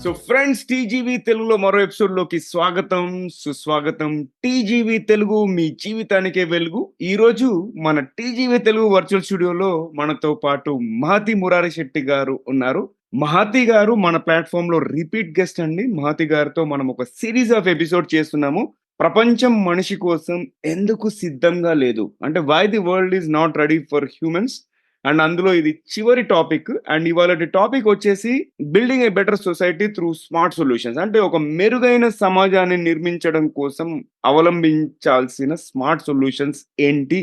So friends, TGV తెలుగులో మరో ఎపిసోడ్‌లోకి స్వాగతం, సుస్వాగతం. టీజీవీ తెలుగు మీ జీవితానికే వెలుగు. ఈరోజు మన టీజీవీ తెలుగు వర్చువల్ స్టూడియోలో మనతో పాటు మహతి మురారి శెట్టి గారు ఉన్నారు. మహతి గారు మన ప్లాట్‌ఫార్మ్‌లో రిపీట్ గెస్ట్ అండి. మహతి గారితో మనం ఒక సీరీస్ ఆఫ్ ఎపిసోడ్ చేస్తున్నాము. ప్రపంచం మనిషి కోసం ఎందుకు సిద్ధంగా లేదు? అంటే why the world is not ready for humans. And అందులో ఇది చివరి టాపిక్. అండ్ ఇవాళటి టాపిక్ వచ్చేసి building a better society through smart solutions. అంటే ఒక మెరుగైన సమాజాన్ని నిర్మించడం కోసం అవలంబించాల్సిన స్మార్ట్ సొల్యూషన్స్ ఏంటి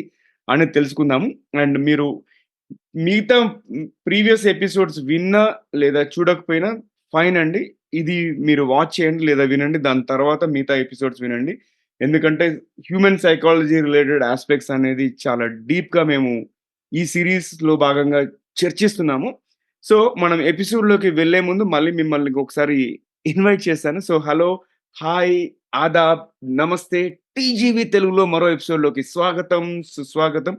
అని తెలుసుకుందాము. అండ్ మీరు మిగతా ప్రీవియస్ ఎపిసోడ్స్ విన్నా లేదా చూడకపోయినా ఫైన్ అండి. ఇది మీరు వాచ్ చేయండి లేదా వినండి. దాని తర్వాత మిగతా ఎపిసోడ్స్ వినండి. ఎందుకంటే హ్యూమన్ సైకాలజీ రిలేటెడ్ యాస్పెక్ట్స్ అనేది చాలా డీప్‌గా మేము ఈ సీరీస్‌లో భాగంగా చర్చిస్తున్నాము. సో, మనం ఎపిసోడ్‌లోకి వెళ్ళే ముందు మళ్ళీ మిమ్మల్ని ఒకసారి ఇన్వైట్ చేశాను. సో, హలో, హాయ్, ఆదాబ్, నమస్తే. టీజీవీ తెలుగులో మరో ఎపిసోడ్‌లోకి స్వాగతం, సుస్వాగతం.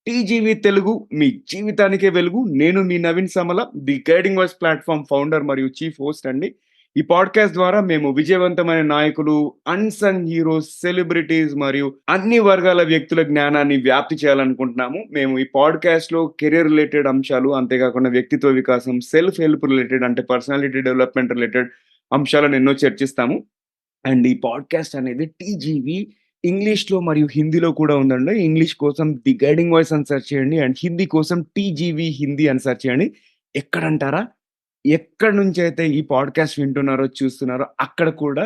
టీజీవీ తెలుగు మీ జీవితానికే వెలుగు. నేను మీ Naveen Samala, the guiding voice platform founder మరియు చీఫ్ హోస్ట్ అండి. ఈ పాడ్‌కాస్ట్ ద్వారా మేము విజయవంతమైన నాయకులు, అన్‌సంగ్ హీరోస్, సెలబ్రిటీస్ మరియు అన్ని వర్గాల వ్యక్తుల జ్ఞానాన్ని వ్యాప్తి చేయాలనుకుంటున్నాము. మేము ఈ పాడ్‌కాస్ట్‌లో కెరియర్ రిలేటెడ్ అంశాలు, అంతేకాకుండా వ్యక్తిత్వ వికాసం, సెల్ఫ్ హెల్ప్ రిలేటెడ్ అంటే పర్సనాలిటీ డెవలప్‌మెంట్ రిలేటెడ్ అంశాలను ఎన్నో చర్చిస్తాము. అండ్ ఈ పాడ్‌కాస్ట్ అనేది టీజీవీ ఇంగ్లీష్‌లో మరియు హిందీలో కూడా ఉందండి. ఇంగ్లీష్ కోసం 'ది గైడింగ్ వాయిస్' అని సెర్చ్ చేయండి. అండ్ హిందీ కోసం టీజీవీ హిందీ అని సెర్చ్ చేయండి. ఎక్కడంటారా? ఎక్కడి నుంచైతే ఈ పాడ్‌కాస్ట్ వింటున్నారో, చూస్తున్నారో అక్కడ కూడా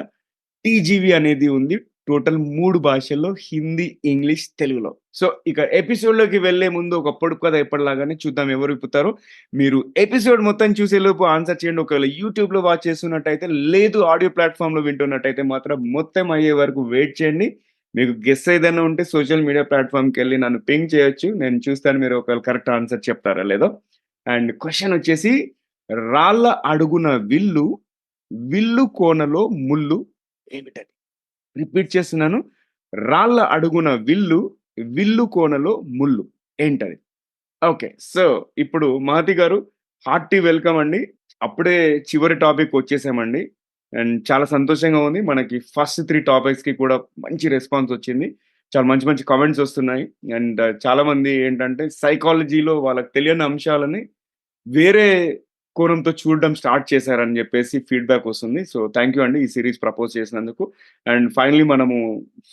టీజీవీ అనేది ఉంది. టోటల్ 3 భాషల్లో హిందీ, ఇంగ్లీష్, తెలుగులో. సో, ఇక ఎపిసోడ్‌లోకి వెళ్ళే ముందు ఒక పొడుపు కథ ఎప్పటిలాగానే చూద్దాం ఎవరు విప్పుతారో. మీరు ఎపిసోడ్ మొత్తం చూసేలోపు ఆన్సర్ చేయండి. ఒకవేళ యూట్యూబ్‌లో వాచ్ చేస్తున్నట్టయితే, లేదు ఆడియో ప్లాట్‌ఫార్మ్‌లో వింటున్నట్టయితే మాత్రం మొత్తం అయ్యే వరకు వెయిట్ చేయండి. మీకు గెస్ ఏదైనా ఉంటే సోషల్ మీడియా ప్లాట్‌ఫార్మ్‌కెళ్ళి నన్ను పింగ్ చేయొచ్చు. నేను చూస్తాను మీరు ఒకవేళ కరెక్ట్ ఆన్సర్ చెప్తారో లేదో. అండ్ క్వెషన్ వచ్చేసి, రాళ్ళ అడుగున విల్లు, విల్లు కోనలో ముల్లు ఏమిటది? రిపీట్ చేస్తున్నాను. రాళ్ళ అడుగున విల్లు, విల్లు కోనలో ముల్లు ఏంటది? ఓకే. సో, ఇప్పుడు మహతి గారు హార్టీ వెల్కమ్ అండి. అప్పుడే చివరి టాపిక్ వచ్చేసామండి. అండ్ చాలా సంతోషంగా ఉంది. మనకి ఫస్ట్ 3 టాపిక్స్‌కి కూడా మంచి రెస్పాన్స్ వచ్చింది. చాలా మంచి మంచి కామెంట్స్ వస్తున్నాయి. అండ్ చాలామంది ఏంటంటే సైకాలజీలో వాళ్ళకి తెలియని అంశాలని వేరే కోణంతో చూడడం స్టార్ట్ చేశారని జెప్పేసి ఫీడ్‌బ్యాక్ వస్తుంది. సో, థాంక్ యూ అండి ఈ సీరీస్ ప్రపోజ్ చేసినందుకు. అండ్ ఫైనల్లీ మనము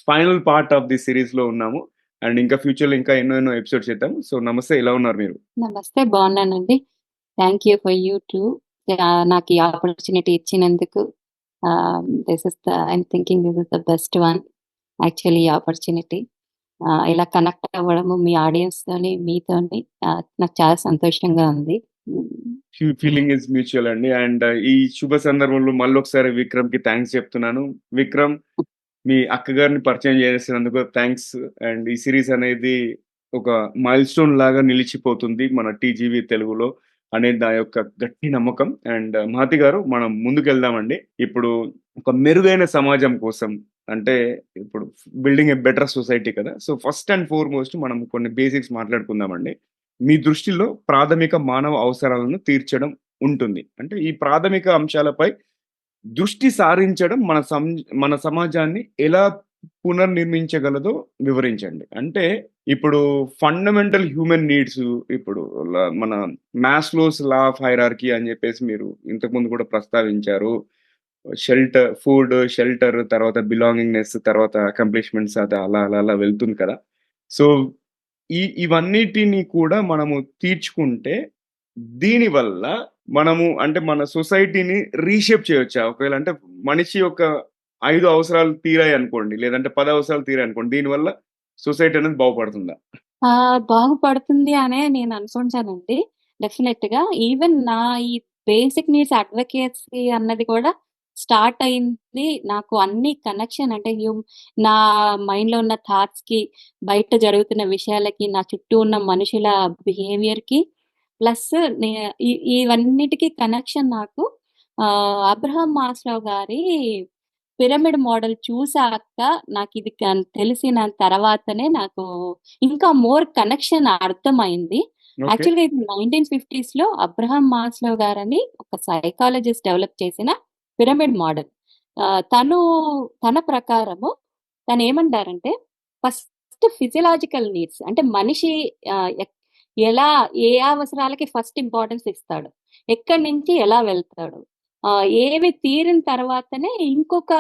ఫైనల్ పార్ట్ ఆఫ్ ది సీరీస్‌లో ఉన్నాము. అండ్ ఇంకా ఫ్యూచర్‌లో ఇంకా ఎన్నో ఎన్నో ఎపిసోడ్స్ చేద్దాం. సో, నమస్తే ఎలా ఉన్నారు మీరు? నమస్తే. బాగున్నానండి. Thank you for you two. నాకు ఈ ఆపర్చునిటీ ఇచ్చినందుకు. This is I'm thinking this is the best one actually ఈ ఆపర్చునిటీ. ఇలా కనెక్ట్ అవ్వడము మీ ఆడియన్స్‌తోని, మీతోని నాకు చాలా సంతోషంగా ఉంది. ఫీలింగ్ ఈస్ మ్యూచువల్ అండి. అండ్ ఈ శుభ సందర్భంలో మళ్ళొకసారి విక్రమ్‌కి థాంక్స్ చెప్తున్నాను. విక్రమ్, మీ అక్కగారిని పరిచయం చేసినందుకు థాంక్స్. అండ్ ఈ సీరీస్ అనేది ఒక మైల్‌స్టోన్ లాగా నిలిచిపోతుంది మన టీజీవీ తెలుగులో అనేది నా యొక్క గట్టి నమ్మకం. అండ్ మహతి గారు మనం ముందుకెళ్దామండి. ఇప్పుడు ఒక మెరుగైన సమాజం కోసం అంటే ఇప్పుడు బిల్డింగ్ ఎ బెటర్ సొసైటీ కదా! సో, ఫస్ట్ అండ్ ఫార్‌మోస్ట్ మనం కొన్ని బేసిక్స్ మాట్లాడుకుందామండి. మీ దృష్టిలో ప్రాథమిక మానవ అవసరాలను తీర్చడం ఉంటుంది. అంటే ఈ ప్రాథమిక అంశాలపై దృష్టి సారించడం మన సమాజాన్ని ఎలా పునర్నిర్మించగలదో వివరించండి. అంటే ఇప్పుడు ఫండమెంటల్ హ్యూమన్ నీడ్స్ ఇప్పుడు మన మాస్లోస్ లా ఆఫ్ హైరార్కీ అని జెప్పేసి మీరు ఇంతకుముందు కూడా ప్రస్తావించారు. షెల్టర్ తర్వాత బిలాంగింగ్‌నెస్ తర్వాత అకంప్లిష్‌మెంట్స్ అది అలా అలా అలా వెళ్తుంది కదా! సో, ఇవన్నిటిని కూడా మనము తీర్చుకుంటే దీనివల్ల మనము అంటే మన సొసైటీని రీషేప్ చేయొచ్చా? ఒకవేళ అంటే మనిషి యొక్క 5 అవసరాలు తీరాయనుకోండి. లేదంటే 10 అవసరాలు తీరాయనుకోండి. దీనివల్ల సొసైటీ అనేది బాగుపడుతుందా? బాగుపడుతుంది అనే నేను అనుకుంటానండి. డెఫినెట్‌గా. ఈవెన్ నా ఈ బేసిక్ నీడ్స్ అడ్వకేసీ అన్నది కూడా స్టార్ట్ అయింది. నాకు అన్ని కనెక్షన్ అంటే నా మైండ్‌లో ఉన్న థాట్స్‌కి, బయట జరుగుతున్న విషయాలకి, నా చుట్టూ ఉన్న మనుషుల బిహేవియర్‌కి ప్లస్ నే ఇవన్నిటికి కనెక్షన్ నాకు అబ్రహం మాస్లో గారి పిరమిడ్ మోడల్ చూసాక నాకిది తెలిసిన తర్వాతనే నాకు ఇంకా మోర్ కనెక్షన్ అర్థమైంది. ఓకే. యాక్చువల్‌గా ఇది 1950స్‌లో అబ్రహం మాస్లో గారని ఒక సైకాలజిస్ట్ డెవలప్ చేసిన పిరమిడ్ మోడల్. తను తన ప్రకారము తనేమంటారంటే ఫస్ట్ ఫిజియలాజికల్ నీడ్స్ అంటే మనిషి ఎలా ఏ అవసరాలకి ఫస్ట్ ఇంపార్టెన్స్ ఇస్తాడు, ఎక్కడి నుంచి ఎలా వెళ్తాడు, ఏవి తీరిన తర్వాతనే ఇంకొక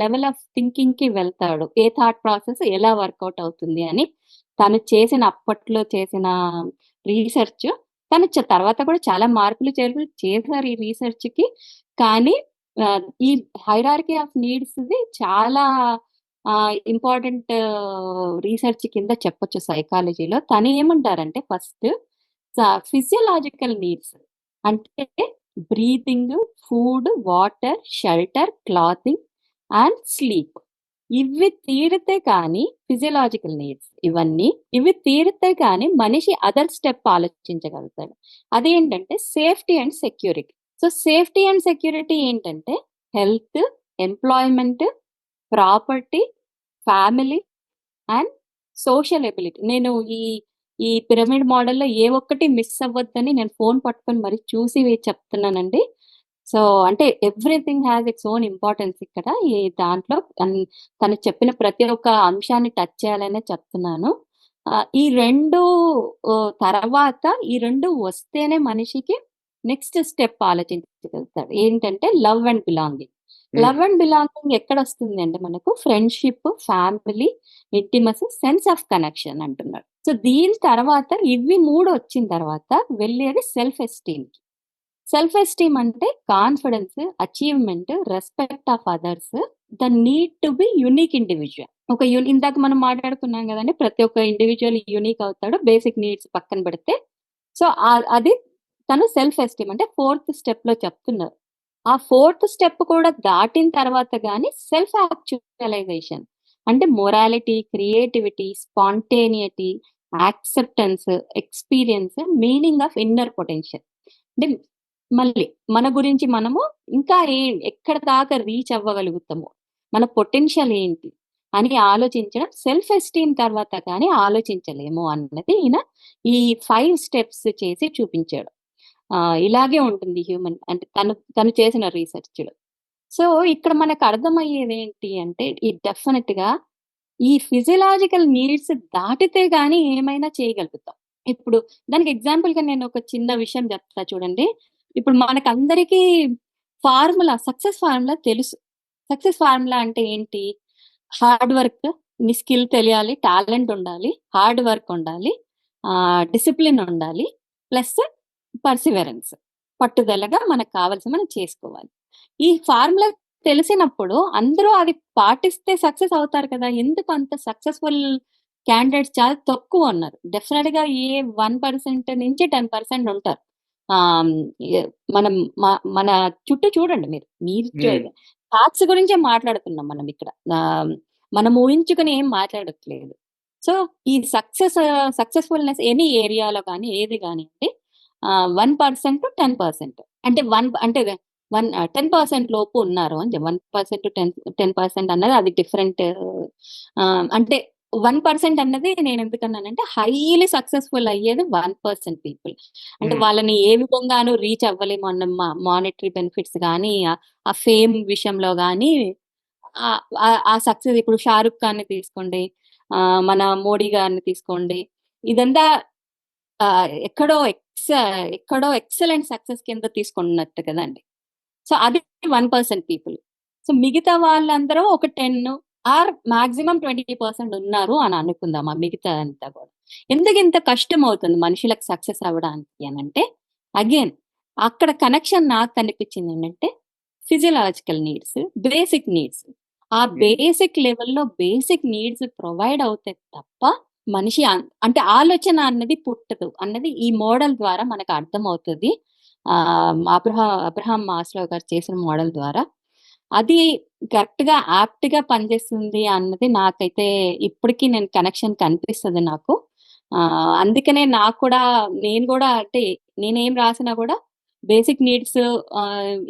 లెవెల్ ఆఫ్ థింకింగ్ కి వెళ్తాడు, ఏ థాట్ ప్రాసెస్ ఎలా వర్కౌట్ అవుతుంది అని తను అప్పట్లో చేసిన రీసెర్చ్. తర్వాత కూడా చాలా మార్పులు చేర్పులు చేశారు ఈ రీసెర్చ్ కి. కానీ ఈ హైరార్కీ ఆఫ్ నీడ్స్ చాలా ఇంపార్టెంట్ రీసెర్చ్ కింద చెప్పొచ్చు సైకాలజీలో. తను ఏమంటారంటే ఫస్ట్ ఫిజియలాజికల్ నీడ్స్ అంటే breathing, food, water, shelter, clothing and sleep. ఇవి తీరితే కానీ ఫిజియలాజికల్ నీడ్స్ ఇవి తీరితే కానీ మనిషి అదర్ స్టెప్ ఆలోచించగలుగుతాడు. అదేంటంటే safety and security. So safety and security ఏంటంటే health, employment, property, family and social ability. నేను ఈ పిరమిడ్ మోడల్లో ఏ ఒక్కటి మిస్ అవ్వద్దని నేను ఫోన్ పట్టుకొని మరి చూసి చెప్తున్నానండి. సో అంటే everything has its own importance ఇక్కడ. ఈ దాంట్లో తను చెప్పిన ప్రతి ఒక్క అంశాన్ని టచ్ చేయాలనే చెప్తున్నాను. ఈ రెండు తర్వాత ఈ రెండు వస్తేనే మనిషికి నెక్స్ట్ స్టెప్ ఆలోచించగలుగుతాడు. ఏంటంటే love and belonging. Love and belonging ఎక్కడ వస్తుంది అంటే మనకు friendship, family, intimacy, sense of connection అంటున్నాడు. సో దీని తర్వాత ఇవి 3 వచ్చిన తర్వాత వెళ్ళేది సెల్ఫ్ ఎస్టీమ్. సెల్ఫ్ ఎస్టీమ్ అంటే confidence, achievement, respect of others, the need to be unique individual. ఇందాక మనం మాట్లాడుకున్నాం కదండి, ప్రతి ఒక్క ఇండివిజువల్ యూనిక్ అవుతాడు బేసిక్ నీడ్స్ పక్కన పెడితే. సో అది తను సెల్ఫ్ ఎస్టీమ్ అంటే 4th స్టెప్ లో చెప్తున్నారు. ఆ 4th స్టెప్ కూడా దాటిన తర్వాత కానీ సెల్ఫ్ యాక్చువలైజేషన్ అంటే morality, creativity, spontaneity, acceptance, experience, meaning of inner potential. అంటే మళ్ళీ మన గురించి మనము ఇంకా ఎక్కడ దాకా రీచ్ అవ్వగలుగుతాము, మన పొటెన్షియల్ ఏంటి అని ఆలోచించడం. సెల్ఫ్ ఎస్టీమ్ తర్వాత కానీ ఆలోచించలేము అన్నది ఈయన ఈ 5 స్టెప్స్ చేసి చూపించాడు. ఇలాగే ఉంటుంది హ్యూమన్ అంటే తను చేసిన రీసెర్చ్లో. సో ఇక్కడ మనకు అర్థమయ్యేది ఏంటి అంటే ఈ డెఫినెట్ గా ఈ ఫిజియలాజికల్ నీడ్స్ దాటితే గానీ ఏమైనా చేయగలుగుతాం. ఇప్పుడు దానికి ఎగ్జాంపుల్ గా నేను ఒక చిన్న విషయం చెప్తా చూడండి. ఇప్పుడు మనకందరికీ సక్సెస్ ఫార్ములా తెలుసు. సక్సెస్ ఫార్ములా అంటే ఏంటి? హార్డ్ వర్క్, నీ స్కిల్ తెలియాలి, టాలెంట్ ఉండాలి, హార్డ్ వర్క్ ఉండాలి, డిసిప్లిన్ ఉండాలి, ప్లస్ పర్సివరెన్స్, పట్టుదలగా మనకు కావాల్సి మనం చేసుకోవాలి. ఈ ఫార్ములా తెలిసినప్పుడు అందరూ అది పాటిస్తే సక్సెస్ అవుతారు కదా. ఎందుకు అంత సక్సెస్ఫుల్ క్యాండిడేట్స్ చాలా తక్కువ ఉన్నారు? డెఫినెట్ గా 1% నుంచి 10% ఉంటారు. మనం మన చుట్టూ చూడండి, మీరు థాట్స్ గురించే మాట్లాడుతున్నాం మనం ఇక్కడ. మనం ఊహించుకుని ఏం మాట్లాడట్లేదు. సో ఈ సక్సెస్ఫుల్నెస్ ఎనీ ఏరియాలో కానీ ఏది కానివ్వండి 1% to 10% అంటే 10% లోపు ఉన్నారు అని 1% to 10% అన్నది అది డిఫరెంట్. అంటే 1% అన్నది నేను ఎందుకన్నానంటే హైలీ సక్సెస్ఫుల్ అయ్యేది 1% పీపుల్. అంటే వాళ్ళని ఏ విధంగానూ రీచ్ అవ్వలేము అన్న మానిటరీ బెనిఫిట్స్ కానీ ఆ ఫేమ్ విషయంలో కానీ ఆ సక్సెస్. ఇప్పుడు షారుఖ్ ఖాన్ ని తీసుకోండి, మన మోడీ గారిని తీసుకోండి, ఇదంతా ఎక్కడో ఎక్సలెంట్ సక్సెస్ కింద తీసుకున్నట్టు కదండి. సో అది 1% పీపుల్. సో మిగతా వాళ్ళందరూ ఒక 10 ఆర్ మాక్సిమం 20% ఉన్నారు అని అనుకుందాం. ఆ మిగతా అంతా కూడా ఎందుకు ఇంత కష్టం అవుతుంది మనుషులకు సక్సెస్ అవ్వడానికి అని అంటే, అగైన్ అక్కడ కనెక్షన్ నాకు కనిపించింది ఏంటంటే ఫిజియలాజికల్ నీడ్స్, బేసిక్ నీడ్స్. ఆ బేసిక్ లెవెల్లో బేసిక్ నీడ్స్ ప్రొవైడ్ అవుతాయి తప్ప మనిషి అంటే ఆలోచన అన్నది పుట్టదు అన్నది ఈ మోడల్ ద్వారా మనకు అర్థమవుతుంది. అబ్రహాం మాస్లో గారు చేసిన మోడల్ ద్వారా అది కరెక్ట్ గా యాప్ట్ గా పనిచేస్తుంది అన్నది నాకైతే ఇప్పటికీ కనెక్షన్ కనిపిస్తుంది నాకు. అందుకనే నేను కూడా అంటే నేనేం రాసినా కూడా బేసిక్ నీడ్స్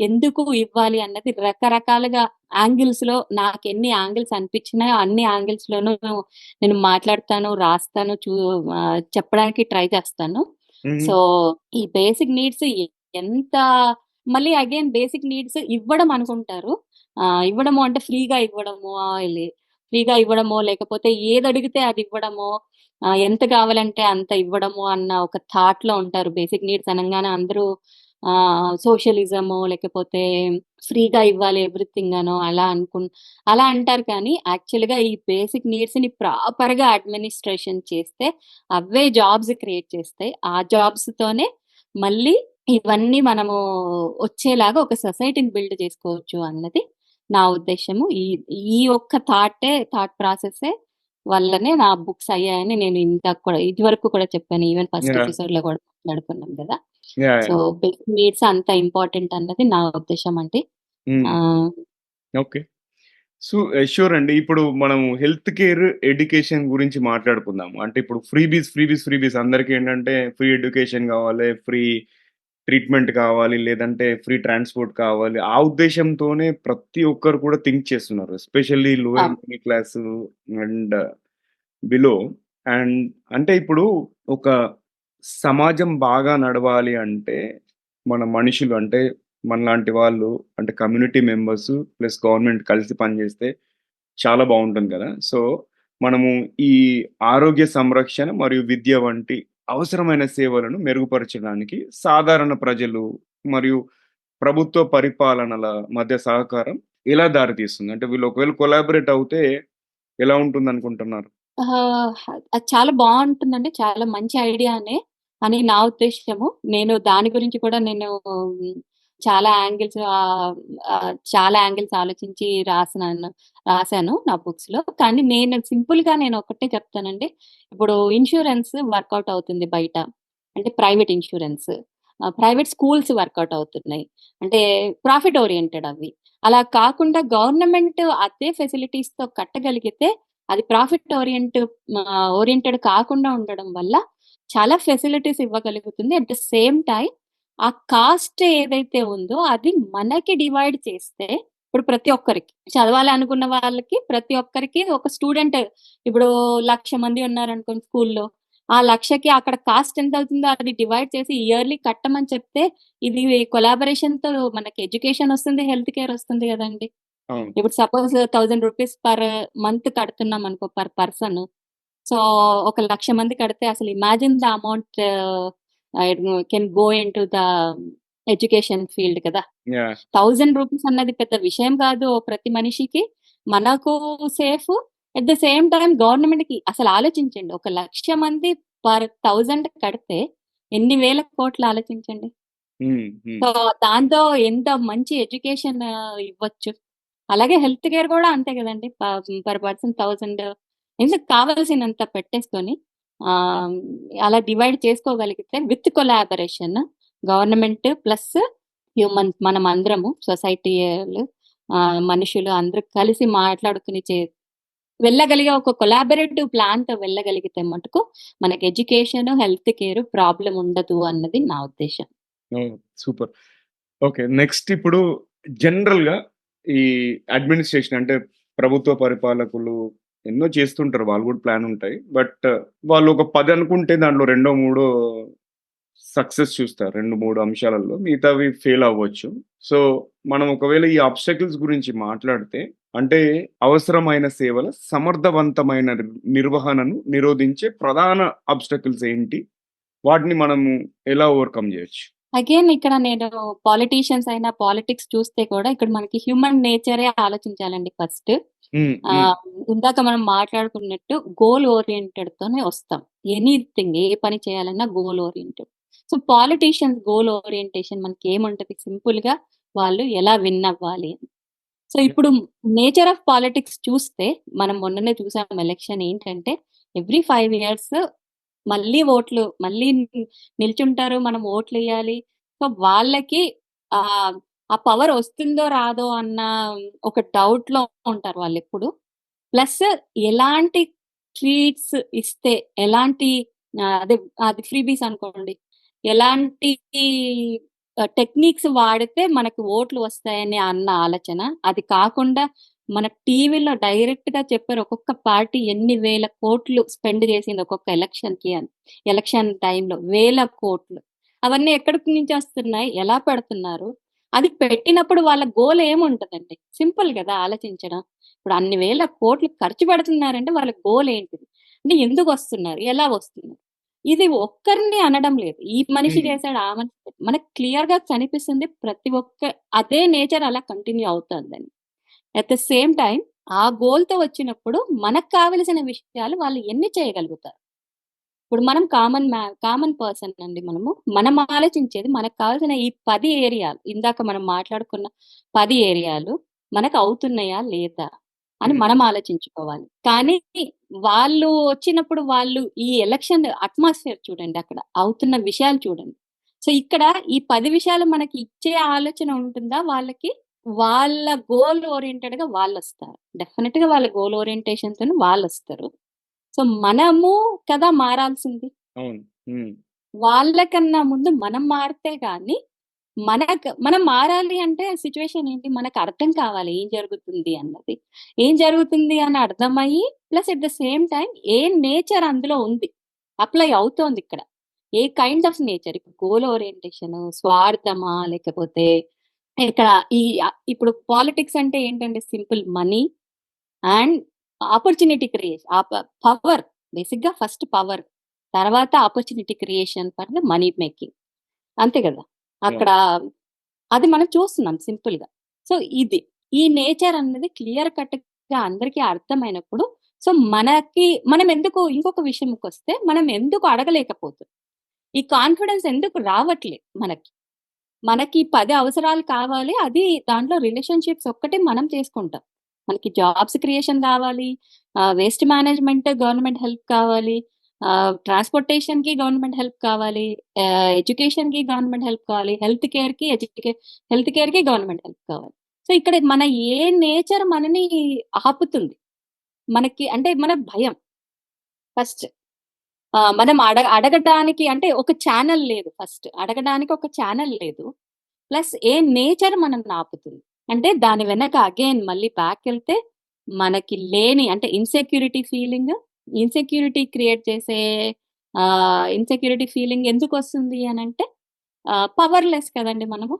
ఎందుకు ఇవ్వాలి అన్నది రకరకాలుగా యాంగిల్స్ లో నాకు ఎన్ని యాంగిల్స్ అనిపించినాయో అన్ని యాంగిల్స్ లోనూ నేను మాట్లాడతాను, రాస్తాను, చెప్పడానికి ట్రై చేస్తాను. సో ఈ బేసిక్ నీడ్స్ ఎంత మళ్ళీ అగైన్ బేసిక్ నీడ్స్ ఇవ్వడం అనుకుంటారు. ఇవ్వడము అంటే ఫ్రీగా ఇవ్వడము, ఫ్రీగా ఇవ్వడమో, లేకపోతే ఏదడిగితే అది ఇవ్వడమో, ఎంత కావాలంటే అంత ఇవ్వడము అన్న ఒక థాట్‌లో ఉంటారు. బేసిక్ నీడ్స్ అనంగానే అందరూ సోషలిజమో, లేకపోతే ఫ్రీగా ఇవ్వాలి ఎవ్రీథింగ్ అనో అలా అంటారు. కానీ యాక్చువల్‌గా ఈ బేసిక్ నీడ్స్‌ని ప్రాపర్‌గా అడ్మినిస్ట్రేషన్ చేస్తే అవే జాబ్స్ క్రియేట్ చేస్తాయి. ఆ జాబ్స్‌తోనే మళ్ళీ ఇవన్నీ మనము వచ్చేలాగా ఒక సొసైటీని బిల్డ్ చేసుకోవచ్చు అన్నది నా ఉద్దేశ్యము. ఈ ఒక్క థాట్ ప్రాసెసే వల్లనే నా బుక్స్ అయ్యాయని నేను ఇందాక కూడా ఇదివరకు కూడా చెప్పాను. Even first yeah! ఎపిసోడ్‌లో కూడా మాట్లాడుకున్నాం గదా! యాహ్! సో, బేసిక్ నీడ్స్ అంత ఇంపార్టెంట్ అన్నది నా ఉద్దేశ్యం అండి. హ్మ్. ఆహ్, ఓకే. ష్యూర్ అండి. ఇప్పుడు మనము హెల్త్ కేర్, ఎడ్యుకేషన్ గురించి మాట్లాడుకుందాము. అంటే ఇప్పుడు ఫ్రీబీస్ అందరికేంటంటే ఫ్రీ ఎడ్యుకేషన్ గావాలి, ఫ్రీ ట్రీట్మెంట్ కావాలి, లేదంటే ఫ్రీ ట్రాన్స్‌పోర్ట్ కావాలి. ఆ ఉద్దేశ్యంతోనే ప్రతి ఒక్కరు కూడా థింక్ చేస్తున్నారు. ఎస్పెషల్లీ లోయర్ అవును. Middle class and below. And అంటే ఇప్పుడు ఒక సమాజం బాగా నడవాలి అంటే, మన మనుషులు అంటే మనలాంటి వాళ్ళు అంటే కమ్యూనిటీ మెంబర్స్ ప్లస్ గవర్నమెంట్ కలిసి పనిచేస్తే చాలా బావుంటుంది గదా! సో, మనము ఈ ఆరోగ్య సంరక్షణ మరియు విద్య వంటి అవసరమైన సేవలను మెరుగుపరచడానికి సాధారణ ప్రజలు మరియు ప్రభుత్వ పరిపాలనల మధ్య సహకారం ఎలా దారితీస్తుంది? అంటే వీళ్ళు ఒకవేళ కొలాబరేట్ అవుతే ఎలా ఉంటుందనుకుంటున్నారు? అది చాలా బావుంటుందండి. చాలా మంచి ఐడియానే అని నా ఉద్దేశ్యము. దాని గురించి కూడా హ్మ్, చాలా యాంగిల్స్ చాలా యాంగిల్స్ ఆలోచించి రాసాను నా బుక్స్‌లో. కానీ నేను ఒకటే చెప్తానండి. ఇప్పుడు ఇన్స్యూరెన్స్ వర్కౌట్ అవుతుంది బయట. అంటే private insurance. Private schools work out అవుతున్నాయి. అంటే ప్రాఫిట్ ఓరియెంటెడ్ అవి. అలా కాకుండా గవర్నమెంట్ అదే ఫెసిలిటీస్‌తో కట్టగలిగితే అది ప్రాఫిట్ ఓరియెంటెడ్ కాకుండా ఉండడం వల్ల చాలా ఫెసిలిటీస్ ఇవ్వగలుగుతుంది. అట్ ద సేమ్ టైమ్ ఆ కాస్ట్ ఏదైతే ఉందో అది మనకి డివైడ్ చేస్తే ఇప్పుడు ప్రతి ఒక్కరికి చదవాలి అనుకున్న వాళ్ళకి ప్రతి ఒక్కరికి ఒక స్టూడెంట్ ఇప్పుడు 1,00,000 మంది ఉన్నారనుకోండి స్కూల్‌లో. ఆ 1,00,000కి అక్కడ కాస్ట్ ఎంత అవుతుందో అది డివైడ్ చేసి ఇయర్‌లీ కట్టమని చెప్తే ఇది కొలాబరేషన్‌తో మనకి ఎడ్యుకేషన్ వస్తుంది, హెల్త్ కేర్ వస్తుంది గదండీ! అవును. ఇప్పుడు సపోజ్ రూ. 1000 పర్ మంత్ కడుతున్నాం అనుకో పర్ పర్సన్. సో, ఒక 1,00,000 మంది కడితే అసలు imagine the amount can go into the education field కదా! యాహ్! రూ. 1000 అన్నది పెద్ద విషయం కాదు ప్రతి మనిషికి. మనకు safe. At the same time గవర్నమెంట్‌కి అసలు ఆలోచించండి. ఒక 1,00,000 మంది పర్ 1000 కడితే ఎన్ని వేల కోట్లు ఆలోచించండి. హ్మ్. హ్మ్. సో, దాంతో ఎంత మంచి ఎడ్యుకేషన్ ఇవ్వచ్చు. అలాగే హెల్త్ కేర్ గూడా అంతే గదండీ. పర్ పర్సన్ 1000 ఎందుకు కావాల్సినంత పెట్టేసుకొని ఆహ్, అలా డివైడ్ చేసుకోగలిగితే విత్ కొలాబరేషన్ గవర్నమెంట్ ప్లస్ మనమందరము సొసైటీలు మనుషులు అందరూ కలిసి మాట్లాడుకుని వెళ్ళగలిగే ఒక కొలాబరేటివ్ ప్లాన్‌తో వెళ్ళగలిగితే మటుకు మనకి ఎడ్యుకేషన్, హెల్త్ కేర్ ప్రాబ్లమ్ ఉండదు అన్నది నా ఉద్దేశ్యం. ఓహ్! సూపర్. ఓకే. నెక్స్ట్ ఇప్పుడు జనరల్‌గా ఈ అడ్మినిస్ట్రేషన్ అంటే ప్రభుత్వ పరిపాలకులు ఎన్నో చేస్తుంటారు. వాళ్ళు కూడా ప్లాన్ ఉంటాయి. బట్ వాళ్ళు ఒక 10 అనుకుంటే దాంట్లో రెండో, మూడో సక్సెస్ చూస్తారు. 2, 3 అంశాలలో. మిగతావి ఫెయిల్ అవ్వచ్చు. సో, మనం ఒకవేళ ఈ ఆబ్‌స్టాకిల్స్ గురించి మాట్లాడితే అంటే అవసరమైన సేవల సమర్థవంతమైన నిర్వహణను నిరోధించే ప్రధాన ఆబ్‌స్టాకిల్స్ ఏంటి? వాటిని మనము ఎలా ఓవర్‌కమ్ జేయొచ్చు? అగైన్ ఇక్కడ పాలిటీషియన్స్ అయినా, పాలిటిక్స్ చూస్తే కూడా ఇక్కడ మనకి హ్యూమన్ నేచరే ఆలోచించాలండి ఫస్ట్. హ్మ్. హ్మ్. ఆహ్, ఇందాక మనం మాట్లాడుకున్నట్టు గోల్ ఓరియెంటెడ్‌తోనే వస్తాం. ఎనీథింగ్ ఏ పని చేయాలన్నా goal oriented. So, politicians goal orientation మనకేముంటది సింపుల్‌గా వాళ్ళు ఎలా విన్ అవ్వాలి అని. సో, ఇప్పుడు నేచర్ ఆఫ్ పాలిటిక్స్ చూస్తే మనం మొన్ననే చూసాం ఎలక్షన్ ఏంటంటే ఎవ్రీ 5 ఇయర్స్ మళ్ళీ నిల్చుంటారు. మనం ఓట్లెయ్యాలి. సో, వాళ్ళకి ఆహ్, ఆ పవర్ ఒస్తుందో రాదో అన్న ఒక డౌట్‌లో ఉంటారు వాళ్ళెప్పుడు. ప్లస్ ఎలాంటి ట్వీట్స్ ఇస్తే, ఎలాంటి అదే అది ఫ్రీబీస్ అనుకోండి. ఎలాంటి టెక్నిక్స్ వాడితే మనకు ఓట్లు వస్తాయని అన్న ఆలోచన. అది కాకుండా మన టీవీలో డైరెక్ట్‌గా చెప్పారు. ఒక్కొక్క పార్టీ ఎన్ని వేల కోట్లు స్పెండ్ చేసింది ఒక్కొక్క ఎలక్షన్‌కి అని. ఎలక్షన్ టైమ్‌లో వేల కోట్లు. అవన్నీ ఎక్కడి నుంచి వస్తున్నాయి? ఎలా పెడుతున్నారు? అది పెట్టినప్పుడు వాళ్ళ గోల్ ఏముంటదండి? సింపుల్ గదా ఆలోచించడం. ఇప్పుడు అన్ని వేల కోట్లు ఖర్చు పెడుతున్నారంటే వాళ్ళ గోల్ ఏంటిది? అంటే ఎందుకొస్తున్నారు? ఎలా వస్తున్నారు? ఇది ఒక్కరిని అనడం లేదు. ఈ మనిషి హ్మ్. చేసాడు, ఆ మనిషి చేసాడు. మనకు క్లియర్‌గా కనిపిస్తుంది ప్రతి ఒక్క అదే నేచర్ అలా కంటిన్యూ అవుతోందని. అట్ ద సేమ్ టైమ్ ఆ గోల్‌తో వచ్చినప్పుడు మనకు కావలసిన విషయాలు వాళ్ళు ఎన్ని చేయగలుగుతారు? ఇప్పుడు మనం కామన్ పర్సన్ అండి మనము. మనం ఆలోచించేది మనకు కావాల్సిన ఈ 10 ఏరియాలు ఇందాక మనం మాట్లాడుకున్న 10 ఏరియాలు మనకు అవుతున్నాయా? లేదా? అని హ్మ్. మనం ఆలోచించుకోవాలి. కానీ వాళ్ళు వచ్చినప్పుడు వాళ్ళు ఈ ఎలక్షన్ అట్మాస్ఫియర్ చూడండి అక్కడ. అవుతున్న విషయాలు చూడండి. సో, ఇక్కడ ఈ 10 విషయాలు మనకి ఇచ్చే ఆలోచన ఉంటుందా వాళ్ళకి? వాళ్ళ గోల్ ఓరియెంటెడ్‌గా వాళ్ళొస్తారు. డెఫినిట్‌గా వాళ్ళ గోల్ ఓరియంటేషన్‌తోని వాళ్ళొస్తారు. సో, మనము కదా మారాల్సింది. అవును. హ్మ్. వాళ్ళకన్నా ముందు మనం మారితే గాని, మనం మారాలి అంటే సిట్యుయేషన్ ఏంటి? మనకు అర్థం కావాలి ఏం జరుగుతుంది అన్నది. ఏం జరుగుతుంది అని అర్థమయ్యి plus at the same time ఏ నేచర్ అందులో ఉంది. అప్లై అవుతోందిక్కడ. ఏ కైండ్ ఆఫ్ నేచర్ ఇప్పుడు గోల్ ఓరియంటేషన్, స్వార్థమా? లేకపోతే ఇక్కడ ఈ ఇప్పుడు పాలిటిక్స్ అంటే ఏంటండి simple money and opportunity creation power బేసిక్‌గా ఫస్ట్ పవర్. తర్వాత opportunity creation for the money making. అంతే గదా! అవును. అక్కడ అది మనం చూస్తున్నాం సింపుల్‌గా. సో, ఇది. ఈ నేచర్ అన్నది క్లియర్ కట్‌గా అందరికీ అర్థమైనప్పుడు సో, మనం ఎందుకు ఇంకొక విషయంకొస్తే మనం ఎందుకు అడగలేకపోతున్నాం? ఈ కాన్ఫిడెన్స్ ఎందుకు రావట్లేదు మనకి? మనకి 10 అవసరాలు కావాలి. అది దాంట్లో రిలేషన్‌షిప్స్ ఒక్కటే మనం చేసుకుంటాం. మనకి జాబ్స్ క్రియేషన్ కావాలి. వేస్ట్ మేనేజ్మెంట్ గవర్నమెంట్ హెల్ప్ కావాలి. ట్రాన్స్‌పోర్టేషన్‌కి గవర్నమెంట్ హెల్ప్ కావాలి. ఎడ్యుకేషన్‌కి గవర్నమెంట్ హెల్ప్ కావాలి. హెల్త్ కేర్‌కి గవర్నమెంట్ హెల్ప్ కావాలి. సో, ఇక్కడ మన ఏ నేచర్ మనని ఆపుతుంది? మనకి అంటే మన భయం ఫస్ట్. మనం అడగటానికి అంటే ఒక ఛానెల్ లేదు ఫస్ట్. అడగడానికి ఒక ఛానెల్ లేదు. ప్లస్ ఏ నేచర్ మనల్ని ఆపుతుంది. అంటే దాని వెనక అగైన్ మళ్ళీ బ్యాకెళ్తే మనకి లేని అంటే ఇన్‌సెక్యూరిటీ క్రియేట్ చేసే ఇన్‌సెక్యూరిటీ ఫీలింగ్ ఎందుకొస్తుంది అనంటే పవర్‌లెస్ కదండీ మనము.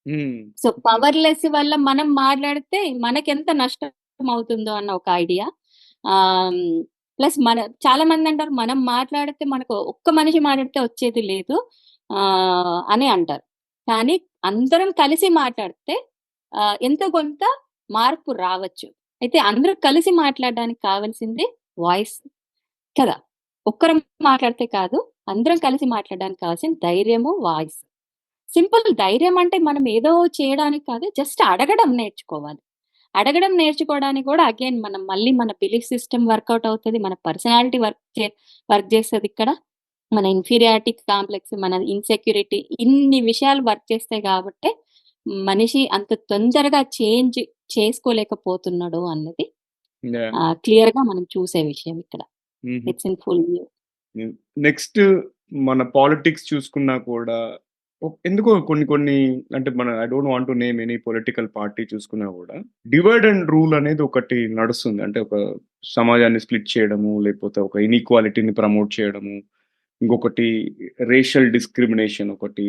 హ్మ్. సో, పవర్‌లెస్ వల్ల మనం మాట్లాడితే మనకెంత నష్టం అవుతుందో అన్న ఒక ఐడియా. ఆహ్, హ్మ్. ప్లస్ చాలా మందంటారు మనం మాట్లాడితే మనకు ఒక్క మనిషి మాట్లాడితే వచ్చేది లేదు అని అంటారు. కానీ అందరం కలిసి మాట్లాడితే ఎంతో కొంత మార్పు రావచ్చు. అయితే అందరూ కలిసి మాట్లాడడానికి కావాల్సింది వాయిస్ కదా! ఒక్కరం మాట్లాడితే కాదు. అందరం కలిసి మాట్లాడడానికి కావాల్సింది ధైర్యము, వాయిస్. సింపుల్ ధైర్యం అంటే మనం ఏదో చేయడానికి కాదు. జస్ట్ అడగడం నేర్చుకోవాలి. అడగడం నేర్చుకోవడానికి కూడా అగైన్ మనం మళ్ళీ మన బిలీఫ్ సిస్టమ్ వర్కౌట్ అవుతది. మన పర్సనాలిటీ వర్క్ చేస్తదిక్కడ. మన ఇన్ఫీరియారిటీ కాంప్లెక్స్, మన ఇన్‌సెక్యూరిటీ ఇన్ని విషయాలు వర్క్ చేస్తాయి గాబట్టే మనిషి అంత తొందరగా చేంజ్ చేసుకోలేకపోతున్నాడు అన్నది యాహ్! క్లియర్‌గా మనం చూసే విషయం ఇక్కడ. హుహు. It's in full view. హ్మ్. నెక్స్ట్ మన పాలిటిక్స్ చూసుకున్నా కూడా ఎందుకో కొన్ని కొన్ని అంటే I don't want to name any political party చూసుకున్నా గూడా డివైడ్ అండ్ రూల్ అనేది ఒకటి నడుస్తుంది. అంటే ఒక సమాజాన్ని స్ప్లిట్ చేయడము, లేకపోతే ఒక ఇనీక్వాలిటీని ప్రమోట్ చేయడము, ఇంకొకటి రేషియల్ డిస్క్రిమినేషన్ ఒకటి,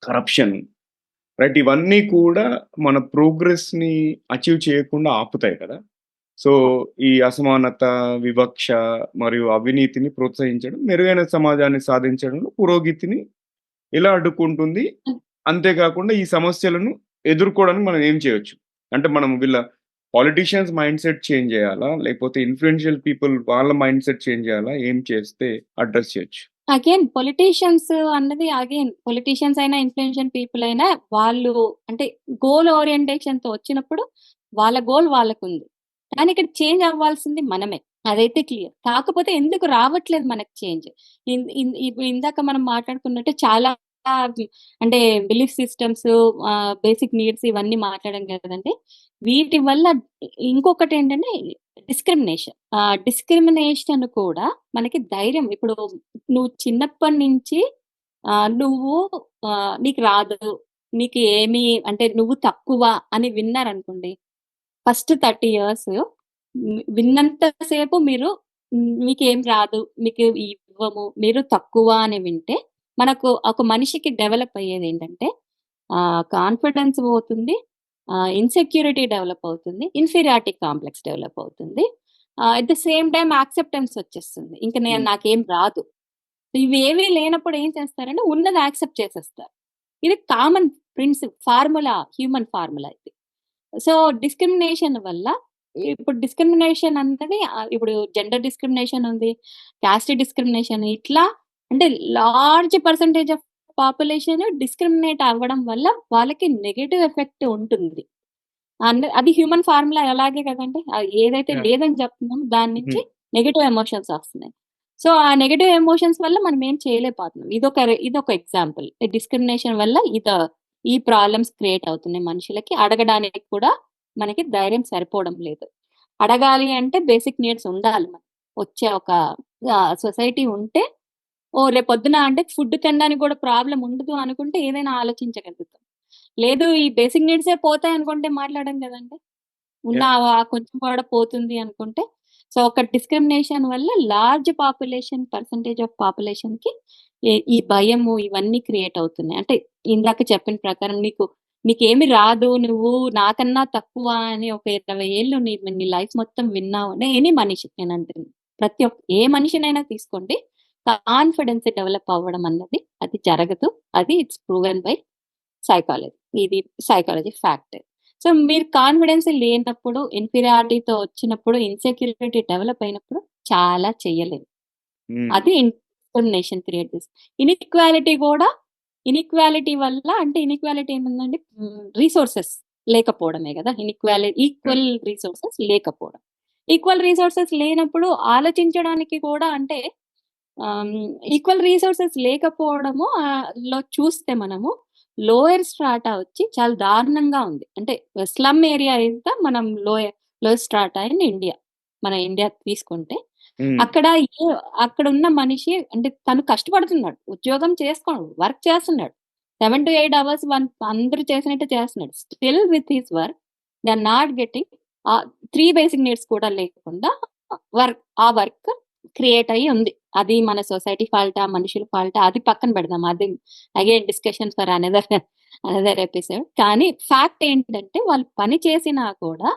కరప్షన్ రైట్? ఇవన్నీ కూడా మన ప్రోగ్రెస్‌ని అచీవ్ చేయకుండా ఆపుతాయి కదా! సో, ఈ అసమానత, వివక్ష మరియు అవినీతిని ప్రోత్సహించడం, మెరుగైన సమాజాన్ని సాధించడంలో పురోగతిని ఎలా అడ్డుకుంటుంది? అంతేకాకుండా ఈ సమస్యలను ఎదుర్కోవడానికి మనం ఏం చేయొచ్చు? అంటే మనం వీళ్ళ పాలిటీషియన్స్ మైండ్‌సెట్ చేంజ్ చేయాలా? లేకపోతే ఇన్‌ఫ్లుయెన్షియల్ పీపుల్ వాళ్ళ మైండ్‌సెట్ చేంజ్ చేయాలా? ఏం చేస్తే అడ్రెస్ చేయొచ్చు? పొలిటీషియన్స్ అయినా, ఇన్‌ఫ్లుయెన్షియల్ పీపుల్ అయినా వాళ్ళు అంటే గోల్ ఓరియంటేషన్‌తో వచ్చినప్పుడు వాళ్ళ గోల్ వాళ్ళకుంది. కానీ ఇక్కడ చేంజ్ అవ్వాల్సింది మనమే. అదైతే క్లియర్. కాకపోతే ఎందుకు రావట్లేదు మనకు చేంజ్? ఇప్పుడు ఇందాక మనం మాట్లాడుకున్నట్టు చాలా అంటే బిలీఫ్ సిస్టమ్స్ బేసిక్ నీడ్స్ ఇవన్నీ మాట్లాడాం కదండీ! వీటి వల్ల ఇంకొకటేంటంటే డిస్క్రిమినేషన్ కూడా మనకి ధైర్యం ఇప్పుడు నువ్వు చిన్నప్పటి నుంచి నువ్వు నీకు రాదు. నీకు ఏమి అంటే నువ్వు తక్కువ అని విన్నారనుకోండి. ఫస్ట్ 30 ఇయర్స్ విన్నంత సేపు మీరు మీకేం రాదు. మీకు ఇవ్వము. మీరు తక్కువ అని వింటే మనకు ఒక మనిషికి డెవలప్ అయ్యేదేంటంటే కాన్ఫిడెన్స్ పోతుంది, ఇన్సెక్యూరిటీ డెవలప్ అవుతుంది, ఇన్ఫీరియారిటీ కాంప్లెక్స్ డెవలప్ అవుతుంది. At the same time acceptance వచ్చేస్తుంది. ఇంక నేను నాకేం రాదు. ఇవేవీ లేనప్పుడు ఏం చేస్తారంటే ఉన్నది యాక్సెప్ట్ చేసేస్తారు. ఇది కామన్ ఫార్ములా, హ్యూమన్ ఫార్ములా ఇది. సో డిస్క్రిమినేషన్ వల్ల ఇప్పుడు డిస్క్రిమినేషన్ అన్నది ఇప్పుడు జెండర్ డిస్క్రిమినేషన్ ఉంది, క్యాస్ట్ డిస్క్రిమినేషన్, ఇట్లా అంటే large percentage of population discriminate అవ్వడం వల్ల వాళ్ళకి నెగెటివ్ ఎఫెక్ట్ ఉంటుంది. అది హ్యూమన్ ఫార్ములా అలాగే కదండి. ఏదైతే Yeah. లేదని చెప్తున్నామో దాని నుంచి Mhm. నెగెటివ్ ఎమోషన్స్ వస్తున్నాయి. సో ఆ నెగెటివ్ ఎమోషన్స్ వల్ల మనం ఏం చేయలేకపోతున్నాం. ఇదొక ఎగ్జాంపుల్. డిస్క్రిమినేషన్ వల్ల ఈ ప్రాబ్లమ్స్ క్రియేట్ అవుతున్నాయి మనుషులకి. అడగడానికి కూడా మనకి ధైర్యం సరిపోవడం లేదు. అడగాలి అంటే బేసిక్ నీడ్స్ ఉండాలి. వచ్చే ఒక సొసైటీ ఉంటే రేపొద్దున అంటే ఫుడ్ తినడానికి కూడా ప్రాబ్లం ఉండదు అనుకుంటే ఏదైనా ఆలోచించగలుగుతాం. లేదు ఈ బేసిక్ నీడ్సే పోతాయి అనుకుంటే మాట్లాడం కదండి. ఉన్న కొంచెం కూడా పోతుంది అనుకుంటే. సో ఒక డిస్క్రిమినేషన్ వల్ల లార్జ్ పర్సంటేజ్ ఆఫ్ పాపులేషన్ కి ఈ భయము ఇవన్నీ క్రియేట్ అవుతున్నాయి. అంటే ఇందాక చెప్పిన ప్రకారం నీకేమి రాదు, నువ్వు నాకన్నా తక్కువ అని ఒక 20 ఏళ్ళు నీ లైఫ్ మొత్తం విన్నావు అంటే ఎనీ మనిషి, నేను అంటుంది ఏ మనిషినైనా తీసుకోండి, కాన్ఫిడెన్స్ డెవలప్ అవ్వడం అన్నది అది జరగదు. అది ఇట్స్ ప్రూవెన్ బై సైకాలజీ. ఇది సైకాలజీ ఫ్యాక్ట్. సో మీరు కాన్ఫిడెన్స్ లేనప్పుడు, ఇన్ఫీరియారిటీతో వచ్చినప్పుడు, ఇన్సెక్యూరిటీ డెవలప్ అయినప్పుడు చాలా చెయ్యలేము. అది డిస్క్రిమినేషన్ క్రియేట్ చేస్తుంది. ఇన్ఈక్వాలిటీ వల్ల అంటే ఇన్ఈక్వాలిటీ ఏముందండి, రీసోర్సెస్ లేకపోవడమే కదా. ఈక్వల్ రీసోర్సెస్ లేకపోవడం. ఈక్వల్ రీసోర్సెస్ లేనప్పుడు ఆలోచించడానికి కూడా అంటే ఈక్వల్ రీసోర్సెస్ లేకపోవడము లో చూస్తే మనము లోయర్ స్ట్రాటా వచ్చి చాలా దారుణంగా ఉంది. అంటే స్లమ్ ఏరియా ఇస్ ద మనం లోయర్ స్ట్రాటా ఇన్ ఇండియా. మన ఇండియా తీసుకుంటే అక్కడ ఉన్న మనిషి అంటే తను కష్టపడుతున్నాడు, ఉద్యోగం చేసుకోడు, వర్క్ చేస్తున్నాడు, 7 to 8 hours అందరూ చేసినట్టు చేస్తున్నాడు. Still with his work they are not getting 3 basic needs కూడా లేకుండా ఆ వర్క్ క్రియేట్ అయ్యి ఉంది. అది మన సొసైటీ ఫాల్టా, మనుషుల ఫాల్టా, అది పక్కన పెడదాం. అది again discussion for another episode. కానీ ఫ్యాక్ట్ ఏంటంటే వాళ్ళు పని చేసినా కూడా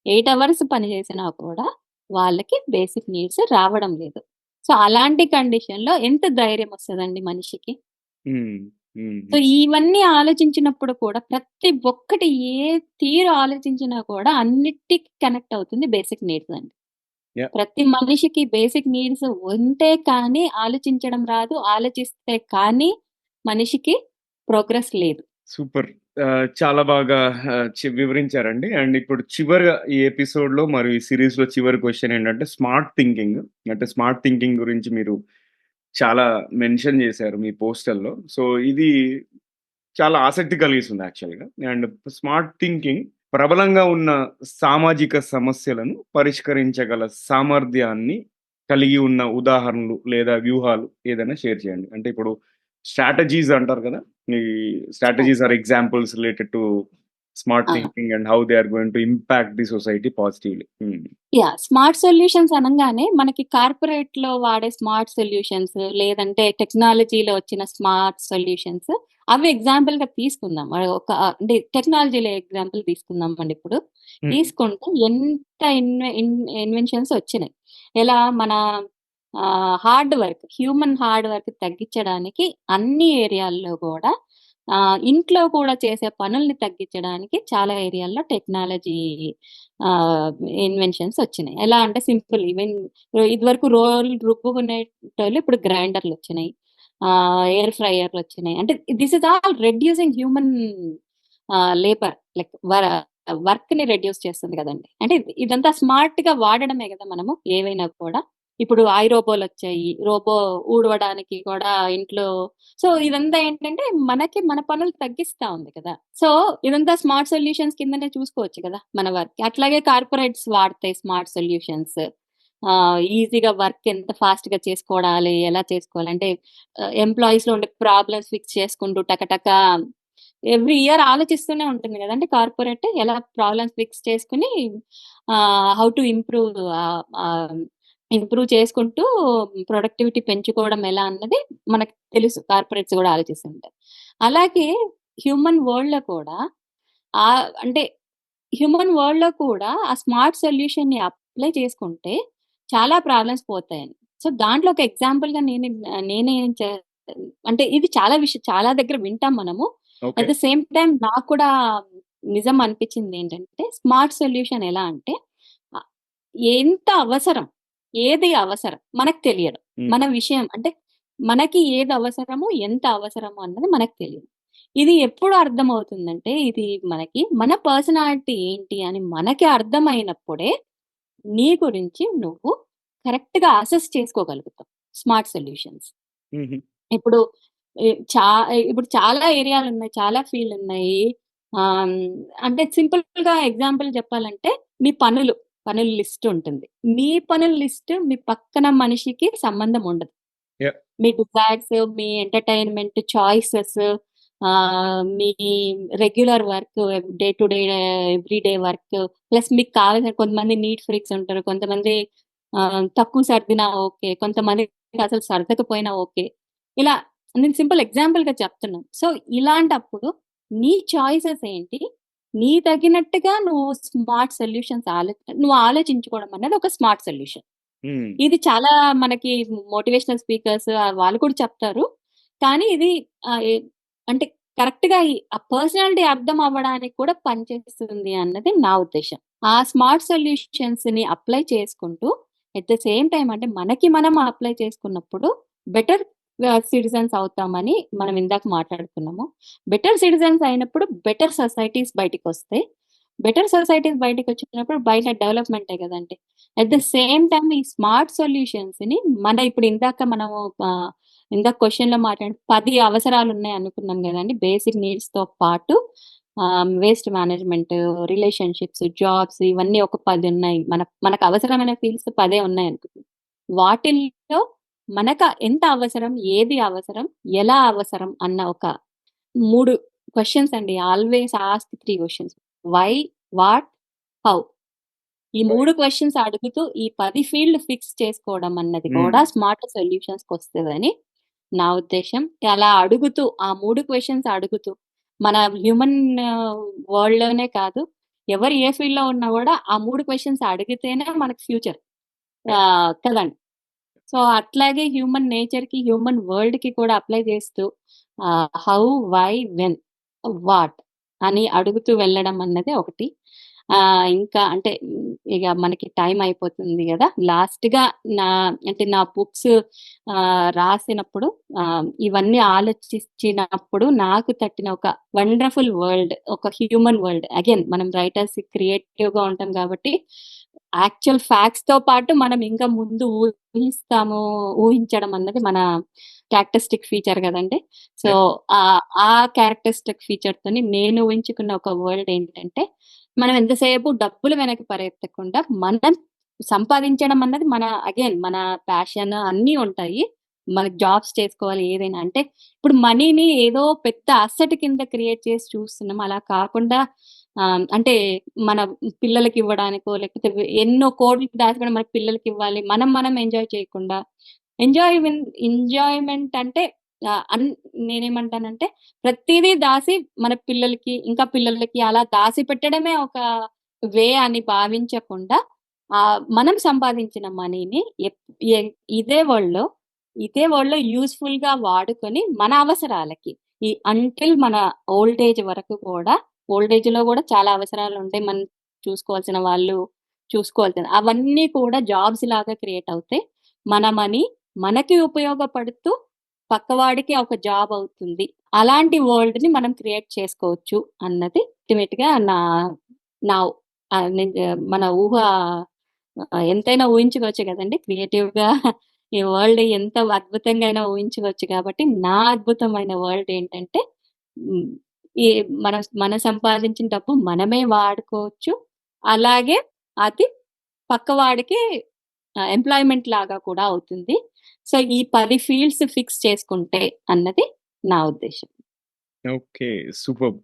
8 hours పని చేసినా కూడా వాళ్ళకి బేసిక్ నీడ్స్ రావడం లేదు. సో అలాంటి కండిషన్ లో ఎంత ధైర్యం వస్తుందండి మనిషికి. సో ఇవన్నీ ఆలోచించినప్పుడు కూడా ప్రతి ఒక్కటి ఏ తీరు ఆలోచించినా కూడా అన్నిటికీ కనెక్ట్ అవుతుంది బేసిక్ నీడ్స్ అండి. ప్రతి మనిషికి బేసిక్ నీడ్స్ ఉంటే కానీ ఆలోచించడం రాదు, ఆలోచిస్తే కానీ మనిషికి ప్రోగ్రెస్ లేదు. సూపర్. చాలా బాగా వివరించారండి. అండ్ ఇప్పుడు చివరిగా ఈ ఎపిసోడ్‌లో మరియు ఈ సీరీస్‌లో చివరి క్వెషన్ ఏంటంటే స్మార్ట్ థింకింగ్. అంటే స్మార్ట్ థింకింగ్ గురించి మీరు చాలా మెన్షన్ చేశారు మీ పోస్టర్‌లో. సో ఇది చాలా ఆసక్తి కలిగిస్తుంది యాక్చువల్‌గా. అండ్ స్మార్ట్ థింకింగ్ ప్రబలంగా ఉన్న సామాజిక సమస్యలను పరిష్కరించగల సామర్థ్యాన్ని కలిగి ఉన్న ఉదాహరణలు లేదా వ్యూహాలు ఏదైనా షేర్ చేయండి. అంటే ఇప్పుడు స్ట్రాటజీస్ అంటారు కదా! ఈ strategies are examples related to smart thinking and how they are going to impact the society positively. Smart solutions అనంగానే మనకి కార్పొరేట్ లో వాడే స్మార్ట్ సొల్యూషన్స్, లేదంటే టెక్నాలజీలో వచ్చిన స్మార్ట్ సొల్యూషన్స్, అవి ఎగ్జాంపుల్ గా తీసుకుందాం. అంటే టెక్నాలజీలో ఎగ్జాంపుల్ తీసుకుందాం అండి. ఇప్పుడు తీసుకుంటే ఎంత ఇన్వెన్షన్స్ వచ్చినాయి. ఎలా మన హ్యూమన్ హార్డ్ వర్క్ తగ్గించడానికి అన్ని ఏరియాల్లో కూడా, ఇంట్లో కూడా చేసే పనుల్ని తగ్గించడానికి చాలా ఏరియాల్లో టెక్నాలజీ ఇన్వెన్షన్స్ వచ్చినాయి. ఎలా అంటే సింపుల్, ఈవెన్ ఇదివరకు రుబ్బుకునేటోళ్ళు ఇప్పుడు గ్రైండర్లు వచ్చినాయి, ఎయిర్ ఫ్రైయర్లు వచ్చినాయి. అంటే this is all reducing human labour, like work ని రెడ్యూస్ చేస్తుంది కదండి. అంటే ఇదంతా స్మార్ట్ గా వాడడమే కదా మనము ఏవైనా కూడా. ఇప్పుడు రోబోలు వచ్చాయి, రోబో ఊడవడానికి కూడా ఇంట్లో. సో ఇదంతా ఏంటంటే మనకి మన పనులు తగ్గిస్తా ఉంది కదా. సో ఇదంతా స్మార్ట్ సొల్యూషన్స్ కిందనే చూసుకోవచ్చు కదా మన వర్క్. అట్లాగే కార్పొరేట్స్ వాడతాయి స్మార్ట్ సొల్యూషన్స్. ఈజీగా వర్క్ ఎంత ఫాస్ట్ గా చేసుకోవాలి, ఎలా చేసుకోవాలి అంటే ఎంప్లాయీస్ లో ఉండే ప్రాబ్లమ్స్ ఫిక్స్ చేసుకుంటూ టకటక ఎవ్రీ ఇయర్ ఆలోచిస్తూనే ఉంటుంది కదండి కార్పొరేట్, ఎలా ప్రాబ్లమ్స్ ఫిక్స్ చేసుకుని హౌ టు ఇంప్రూవ్ చేసుకుంటూ ప్రొడక్టివిటీ పెంచుకోవడం ఎలా అన్నది మనకు తెలుసు. కార్పొరేట్స్ కూడా ఆలోచిస్తుంటారు. అలాగే హ్యూమన్ వరల్డ్‌లో కూడా అంటే హ్యూమన్ వరల్డ్‌లో కూడా ఆ స్మార్ట్ సొల్యూషన్‌ని అప్లై చేసుకుంటే చాలా ప్రాబ్లమ్స్ పోతాయని. సో, దాంట్లో ఒక ఎగ్జాంపుల్‌గా నేనేం చే అంటే ఇది చాలా దగ్గర వింటాం మనము. Okay. At the same time నాకు కూడా నిజం అనిపించిందేంటంటే, స్మార్ట్ సొల్యూషన్ ఎలా అంటే ఆహ్, ఎంత అవసరం, ఏది అవసరం మనకు తెలియదు. హ్మ్. మన విషయం అంటే మనకి ఏది అవసరము, ఎంత అవసరము అన్నది మనకు తెలీదు. ఇది ఎప్పుడు అర్థమవుతుందంటే, ఇది మనకి మన పర్సనాలిటీ ఏంటి అని మనకి అర్థమైనప్పుడే, నీ గురించి నువ్వు కరెక్ట్‌గా అసెస్ చేసుకోగలుగుతావు. Smart solutions. హుహు. ఇప్పుడు ఎ చా ఇప్పుడు చాలా ఏరియాలున్నాయి. చాలా ఫీల్డులున్నాయి. ఆహ్, అంటే సింపుల్‌గా ఎగ్జాంపుల్ చెప్పాలంటే మీ పనుల లిస్ట్ ఉంటుంది. మీ పనుల లిస్ట్ మీ పక్కన మనిషికి సంబంధం ఉండదు. Yeah! Me desires, me entertainment choices, me regular work, day to day every day work plus మీకు కావాల్సిన కొంతమంది నీట్ ఫ్రీక్స్ ఉంటారు. కొంతమంది తక్కువ సర్దినా ఓకే. కొంతమందికి అసలు సర్దకపోయినా ఓకే. ఇలా నేను సింపుల్ ఎగ్జాంపుల్‌గా చెప్తున్నాను. సో, ఇలాంటప్పుడు నీ చాయిసెస్ ఏంటి? నీ తగినట్టుగా నువ్వు ఆలోచించుకోవడం అనేది ఒక స్మార్ట్ సొల్యూషన్. హ్మ్. ఇది చాలా మనకి మోటివేషనల్ స్పీకర్స్ వాళ్ళు కూడా చెప్తారు. కానీ ఇది ఆహ్, ఎ అంటే కరెక్ట్‌గా ఆ పర్సనాలిటీ అర్థం అవ్వడానికి కూడా పనిచేస్తుంది అన్నది నా ఉద్దేశ్యం. ఆ స్మార్ట్ సొల్యూషన్స్‌ని అప్లై చేసుకుంటూ ఎట్ ద సేమ్ టైమ్ అంటే మనకి మనం అప్లై చేసుకున్నప్పుడు బెటర్ సిటిజన్స్ అవుతామని మనం ఇందాక మాట్లాడుకున్నాము. బెటర్ సిటిజన్స్ అయినప్పుడు బెటర్ సొసైటీస్ బయటికొస్తాయి. బెటర్ సొసైటీస్ బయటికొచ్చినప్పుడు బయట డెవలప్‌మెంటే గదండీ! అట్ ద హ్మ్. సేమ్ టైమ్ ఈ స్మార్ట్ సొల్యూషన్స్‌ని ఇప్పుడు ఇందాక క్వెషన్‌లో 10 అవసరాలున్నాయి అనుకున్నాం గదండీ! బేసిక్ నీడ్స్‌తో పాటు వేస్ట్ మేనేజ్‌మెంట్, రిలేషన్‌షిప్స్, జాబ్స్ ఇవన్నీ ఒక 10 ఉన్నాయి. మనకు అవసరమైన ఫీల్డ్స్ 10 ఉన్నాయనుకుందాం. వాటిల్లో ఎంత అవసరం, ఏది అవసరం, ఎలా అవసరం అన్న ఒక 3 క్వెషన్స్ అండి. Always ask 3 questions. Why, what, how. ఈ 3 క్వెషన్స్ అడుగుతూ ఈ 10 ఫీల్డ్ ఫిక్స్ చేసుకోవడం అన్నది హ్మ్. కూడా స్మార్ట్ సొల్యూషన్స్‌కొస్తదని నా ఉద్దేశ్యం. అలా అడుగుతూ ఆ 3 క్వెషన్స్ అడుగుతూ మన హ్యూమన్ వరల్డ్‌లోనే కాదు, ఎవరు ఏ ఫీల్డ్‌లో ఉన్నా గూడా ఆ 3 క్వెషన్స్ అడిగితేనే మనకు ఫ్యూచర్. యాహ్! కదండీ! సో, అట్లాగే హ్యూమన్ నేచర్‌కి, హ్యూమన్ వరల్డ్‌కి కూడా అప్లై చేస్తూ హౌ, వై, వెన్, వాట్ అని అడుగుతూ వెళ్ళడం అన్నది ఒకటి. ఇంకా అంటే ఇగ మనకి టైం అయిపోతుంది గదా! లాస్ట్‌గా నా నా బుక్స్ రాసినప్పుడు ఇవన్నీ ఆలోచించినప్పుడు నాకు తట్టిన ఒక వండర్‌ఫుల్ వరల్డ్, ఒక హ్యూమన్ వరల్డ్. అగైన్ మనం రైటర్స్ క్రియేటివ్‌గా ఉంటాం కాబట్టి యాక్చువల్ ఫ్యాక్ట్స్‌తో పాటు మనం ఇంకా ముందు ఊహించడం అన్నది మన క్యారెక్టరిస్టిక్ ఫీచర్ గదండీ! So, yeah! ఆ క్యారెక్టరిస్టిక్ ఫీచర్‌తోని నేను ఊహించుకున్న ఒక వరల్డ్ ఏంటంటే, మనం ఎంతసేపు డబ్బులు వెనక పరిగెత్తకుండా, మనం సంపాదించడం అన్నది మన ప్యాషన్ అన్నీ ఉంటాయి. మనకు జాబ్స్ చేసుకోవాలి ఏదైనా. అంటే ఇప్పుడు మనీని ఏదో పెద్ద అసెట్ కింద క్రియేట్ చేసి చూస్తున్నాం. అలా కాకుండా అంటే మన పిల్లలకివ్వడానికో, లేకపోతే ఎన్నో కోట్లు దాచిపెట్టి మన పిల్లలకివ్వాలి. మనం ఎంజాయ్ చేయకుండా ఎంజాయ్‌మెంట్ అంటే నేనేమంటానంటే ప్రతీదీ దాసి మన పిల్లలకి, ఇంకా పిల్లలకి అలా దాసిపెట్టడమే ఒక అని భావించకుండా మనం సంపాదించిన మనీని ఎ ఇదే వరల్డ్‌లో యూజ్‌ఫుల్‌గా వాడుకొని మన అవసరాలకి మన ఓల్డ్ ఏజ్ వరకు కూడా ఓల్డ్ ఏజ్‌లో గూడా చాలా అవసరాలుంటాయి. మనం చూసుకోవాల్సిన వాళ్ళు అవన్నీ కూడా జాబ్స్ లాగా క్రియేట్ అవుతాయి. మన మనీ మనకి ఉపయోగపడుతూ పక్కవాడికి ఒక జాబ్ అవుతుంది. అలాంటి వరల్డ్‌ని మనం క్రియేట్ చేసుకోవచ్చు అన్నది అల్టిమేట్‌గా నా మన ఎంతైనా ఊహించుకోవచ్చు గదండీ! క్రియేటివ్‌గా ఈ వరల్డ్ ఎంత అద్భుతంగా అయినా ఊహించుకోవచ్చు కాబట్టి, నా అద్భుతమైన వరల్డ్ ఏంటంటే హ్మ్. ఈ మనం సంపాదించిన డబ్బు మనమే వాడుకోవచ్చు. అలాగే అది పక్కవాడికి ఎంప్లాయ్‌మెంట్ లాగా కూడా అవుతుంది. సో, ఈ 10 ఫీల్డ్స్ ఫిక్స్ చేసుకుంటే అన్నది నా ఉద్దేశ్యం. ఓకే. సూపర్బ్!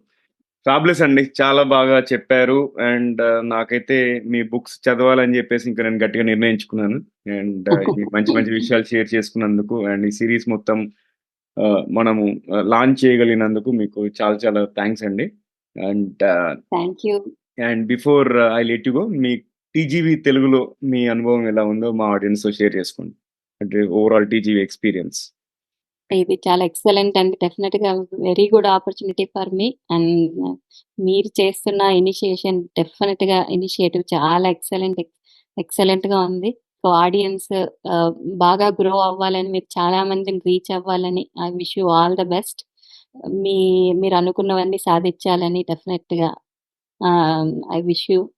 ఫ్యాబులస్ అండి. చాలా బాగా చెప్పారు. అండ్ నాకైతే మీ బుక్స్ చదవాలని జెప్పేసి ఇంక నేను గట్టిగా నిర్ణయించుకున్నాను. అండ్ ఈ మంచి మంచి విషయాలు షేర్ చేసుకున్నందుకు అండ్ ఈ సీరీస్ మొత్తం మనము లాంచ్ చేయగలిగినందుకు మీకు చాలా చాలా థాంక్స్ అండి. And thank you. And before I let you go, me TGV తెలుగులో మీ అనుభవం ఎలా ఉందో మా ఆడియన్స్‌తో షేర్ చేసుకోండి. అంటే ఓవరాల్ టీజీవీ ఎక్స్‌పీరియన్స్. ఇది చాలా ఎక్సలెంట్ అండి. డెఫినిట్‌గా very good opportunity for me. And మీరు చేస్తున్న ఇనిషియేటివ్ చాలా ఎక్సలెంట్‌గా ఉంది. సో, ఆడియన్స్ ఆహ్, బాగా గ్రో అవ్వాలని, మీరు చాలా మందిని రీచ్ అవ్వాలని I wish you all the best. మీరు అనుకున్నవన్నీ సాధించాలని డెఫినిట్‌గా I wish you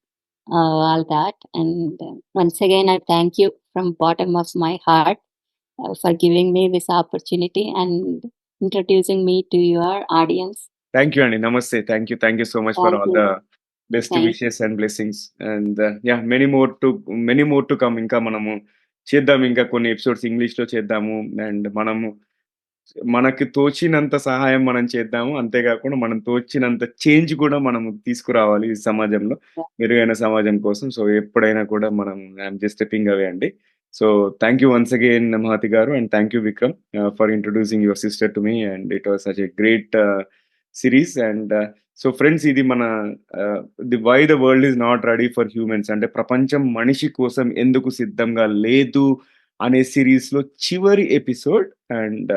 all that. And once again, I thank you from bottom of my heart for giving me this opportunity and introducing me to your audience. Thank you అండి. నమస్తే. Thank you so much for Thank all you. The best Thank you. Wishes and blessings. And yeah! Many more to come. ఇంకా మనము చేద్దాం. ఇంకా కొన్ని episodes ఇంగ్లీష్‌లో చేద్దాము. And మనకి తోచినంత సహాయం మనం చేద్దాము. అంతేగాకుండా మనం తోచినంత చేంజ్ కూడా మనము తీసుకురావాలి ఈ సమాజంలో. మెరుగైన సమాజం కోసం. సో, ఎప్పుడైనా కూడా మనం I'm just a ping away అండి. So, thank you once again Mahathi garu, and thank you Vikram for introducing your sister to me, and it was such a great series. And so friends, ఇది మన why the world is not ready for humans, అంటే ప్రపంచం మనిషి కోసం ఎందుకు సిద్ధంగా లేదు అనే సీరీస్‌లో చివరి ఎపిసోడ్. అండ్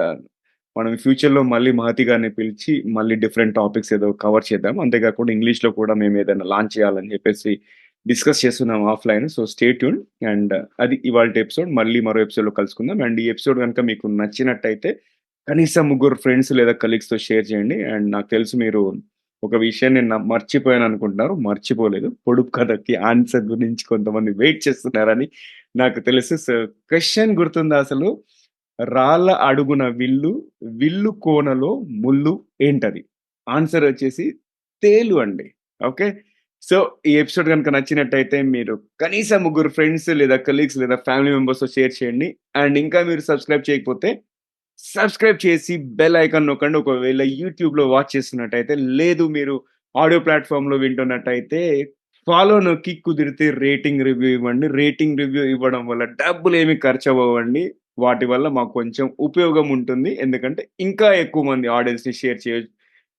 మనం ఫ్యూచర్‌లో మళ్ళీ మహతి గారిని పిలిచి మళ్ళీ డిఫరెంట్ టాపిక్స్ ఏదో కవర్ చేద్దాం. అంతేకాకుండా ఇంగ్లీష్‌లో కూడా మేము ఏదైనా లాంచ్ చేయాలని చెప్పేసి డిస్కస్ చేస్తున్నాం offline. So, stay tuned. And అది ఇవాల్టి ఎపిసోడ్. మళ్ళీ మరో ఎపిసోడ్‌లో కలుసుకుందాం. అండ్ ఈ ఎపిసోడ్ గనుక మీకు నచ్చినట్టయితే కనీసం ముగ్గురు ఫ్రెండ్స్ లేదా కలీగ్స్‌తో షేర్ చేయండి. అండ్ నాకు తెలుసు మీరు ఒక విషయాన్ని మర్చిపోయాననుకుంటున్నారు. మర్చిపోలేదు. పొడుపు కథకి ఆన్సర్ గురించి కొంతమంది వెయిట్ చేస్తున్నారని నాకు తెలుసు. సో, క్వెషన్ గుర్తుందా అసలు? రాళ్ళ అడుగున విల్లు, విల్లు కోనలో ముల్లు ఏంటది? ఆన్సర్ వచ్చేసి తేలు అండి. ఓకే. సో, ఈ ఎపిసోడ్ గనుక నచ్చినట్టయితే మీరు కనీసం ముగ్గురు ఫ్రెండ్స్ లేదా కలీగ్స్ లేదా ఫ్యామిలీ మెంబర్స్‌తో షేర్ చేయండి. అండ్ ఇంకా మీరు సబ్స్క్రైబ్ చేయకపోతే సబ్స్క్రైబ్ చేసి బెల్ ఐకాన్ నొక్కండి. ఒకవేళ యూట్యూబ్‌లో వాచ్ చేస్తున్నట్టయితే, లేదు మీరు ఆడియో ప్లాట్‌ఫార్మ్‌లో వింటున్నట్టయితే ఫాలో నొక్కి కుదిరితే రేటింగ్ రివ్యూ ఇవ్వండి. రేటింగ్ రివ్యూ ఇవ్వడం వల్ల డబ్బులేమి ఖర్చవ్వవండి. వాటి వల్ల మాకు కొంచెం ఉపయోగం ఉంటుంది. ఎందుకంటే ఇంకా ఎక్కువ మంది ఆడియన్స్‌ని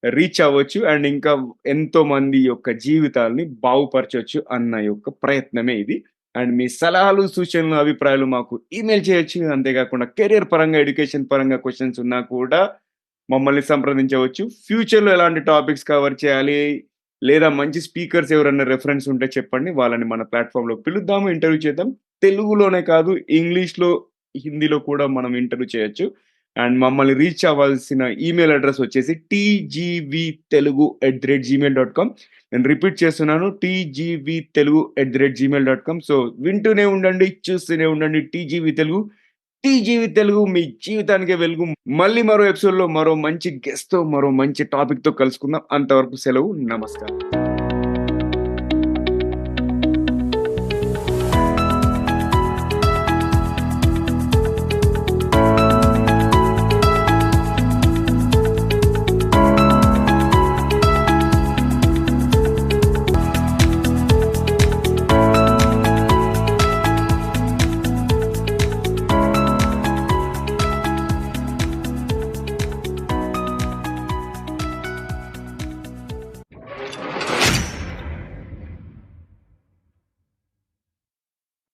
రీచ్ అవ్వచ్చు. అండ్ ఇంకా ఎంతో మంది యొక్క జీవితాల్ని బాగుపరచొచ్చు అన్న యొక్క ప్రయత్నమే ఇది. అండ్ మీ సలహాలు, సూచనలు, అభిప్రాయాలు మాకు ఈమెయిల్ చేయొచ్చు. అంతేకాకుండా కెరియర్ పరంగా, ఎడ్యుకేషన్ పరంగా క్వెషన్స్ ఉన్నా కూడా మమ్మల్ని సంప్రదించవచ్చు. ఫ్యూచర్‌లో ఎలాంటి టాపిక్స్ కవర్ చేయాలి, లేదా మంచి స్పీకర్స్ ఎవరైనా రిఫరెన్స్ ఉంటే చెప్పండి. వాళ్ళని మన ప్లాట్‌ఫార్మ్‌లోకి పిలుద్దాము, ఇంటర్వ్యూ చేద్దాం. తెలుగులోనే కాదు, ఇంగ్లీష్‌లో, హిందీలో కూడా మనం ఇంటర్వ్యూ చేయొచ్చు. అండ్ మమ్మల్ని రీచ్ అవ్వాల్సిన ఈమెయిల్ అడ్రెస్ వచ్చేసి tgvtelugu@gmail.com. నేను రిపీట్ చేస్తున్నాను, tgvtelugu@gmail.com. సో, వింటూనే ఉండండి, చూస్తూనే ఉండండి టీజీవీ తెలుగు. టీజీవీ తెలుగు మీ జీవితానికే వెలుగు. మళ్ళీ మరో ఎపిసోడ్‌లో మరో మంచి గెస్ట్‌తో, మరో మంచి టాపిక్‌తో కలుసుకుందాం. అంతవరకు సెలవు. నమస్కారం.